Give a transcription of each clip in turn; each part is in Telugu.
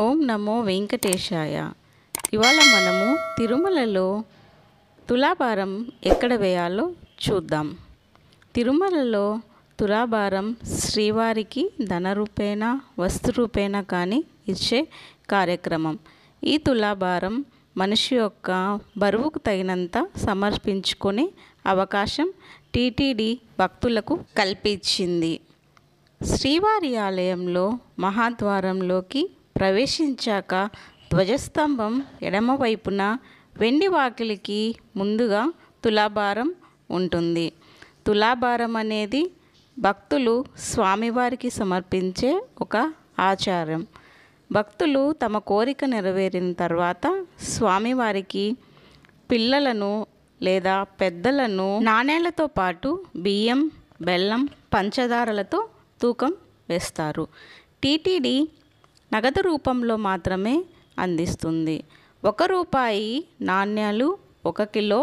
ఓం నమో వెంకటేశాయ. ఇవాళ మనము తిరుమలలో తులాభారం ఎక్కడ వేయాలో చూద్దాం. తిరుమలలో తులాభారం శ్రీవారికి ధనరూపేణ వస్తురూపేణ కానీ ఇచ్చే కార్యక్రమం. ఈ తులాభారం మనిషి యొక్క బరువుకు తగినంత సమర్పించుకునే అవకాశం టీటీడీ భక్తులకు కల్పించింది. శ్రీవారి ఆలయంలో మహాద్వారంలోకి ప్రవేశించాక ధ్వజస్తంభం ఎడమవైపున వెండి వాకిలికి ముందుగా తులాభారం ఉంటుంది. తులాభారం అనేది భక్తులు స్వామివారికి సమర్పించే ఒక ఆచారం. భక్తులు తమ కోరిక నెరవేరిన తర్వాత స్వామివారికి పిల్లలను లేదా పెద్దలను నాణేలతో పాటు బియ్యం, బెల్లం, పంచదారలతో తూకం వేస్తారు. టీటీడీ నగదు రూపంలో మాత్రమే అందిస్తుంది. 1 రూపాయి నాణ్యాలు 1 కిలో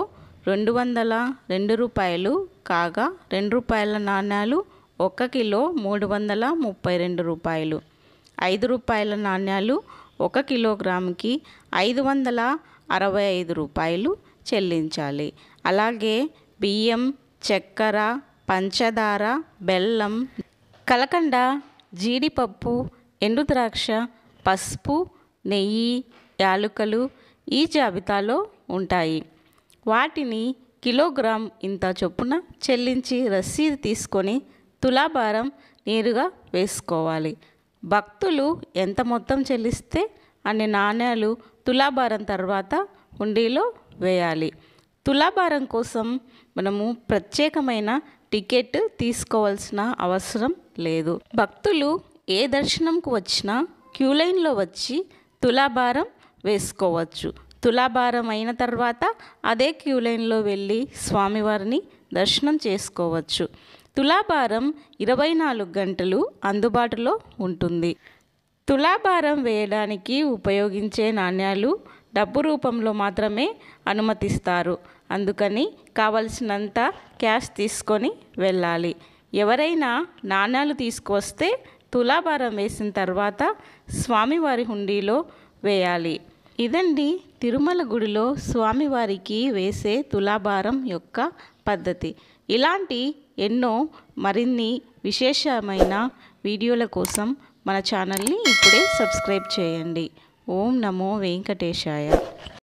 202 రూపాయలు కాగా 2 రూపాయల నాణ్యాలు 1 కిలో 332 రూపాయలు. 5 రూపాయల నాణ్యాలు 1 కిలోగ్రాముకి 565 రూపాయలు చెల్లించాలి. అలాగే బియ్యం, చక్కెర, పంచదార, బెల్లం, కలకండ, జీడిపప్పు, ఎండు ద్రాక్ష, పసుపు, నెయ్యి, యాలకులు ఈ జాబితాలో ఉంటాయి. వాటిని కిలోగ్రామ్ ఇంత చొప్పున చెల్లించి రసీదు తీసుకొని తులాభారం నేరుగా వేసుకోవాలి. భక్తులు ఎంత మొత్తం చెల్లిస్తే అన్ని నాణ్యాలు తులాభారం తర్వాత హుండీలో వేయాలి. తులాభారం కోసం మనము ప్రత్యేకమైన టికెట్ తీసుకోవాల్సిన అవసరం లేదు. భక్తులు ఏ దర్శనంకు వచ్చినా క్యూ లైన్లో వచ్చి తులాభారం వేసుకోవచ్చు. తులాభారం అయిన తర్వాత అదే క్యూ లైన్లో వెళ్ళి స్వామివారిని దర్శనం చేసుకోవచ్చు. తులాభారం 24 గంటలు అందుబాటులో ఉంటుంది. తులాభారం వేయడానికి ఉపయోగించే నాణ్యాలు డబ్బు రూపంలో మాత్రమే అనుమతిస్తారు. అందుకని కావలసినంత క్యాష్ తీసుకొని వెళ్ళాలి. ఎవరైనా నాణ్యాలు తీసుకువస్తే తులాభారం వేసిన తర్వాత స్వామివారి హుండీలో వేయాలి. ఇదండి తిరుమల గుడిలో స్వామివారికి వేసే తులాభారం యొక్క పద్ధతి. ఇలాంటి ఎన్నో మరిన్ని విశేషమైన వీడియోల కోసం మన ఛానల్ని ఇప్పుడే సబ్స్క్రైబ్ చేయండి. ఓం నమో వెంకటేశాయ.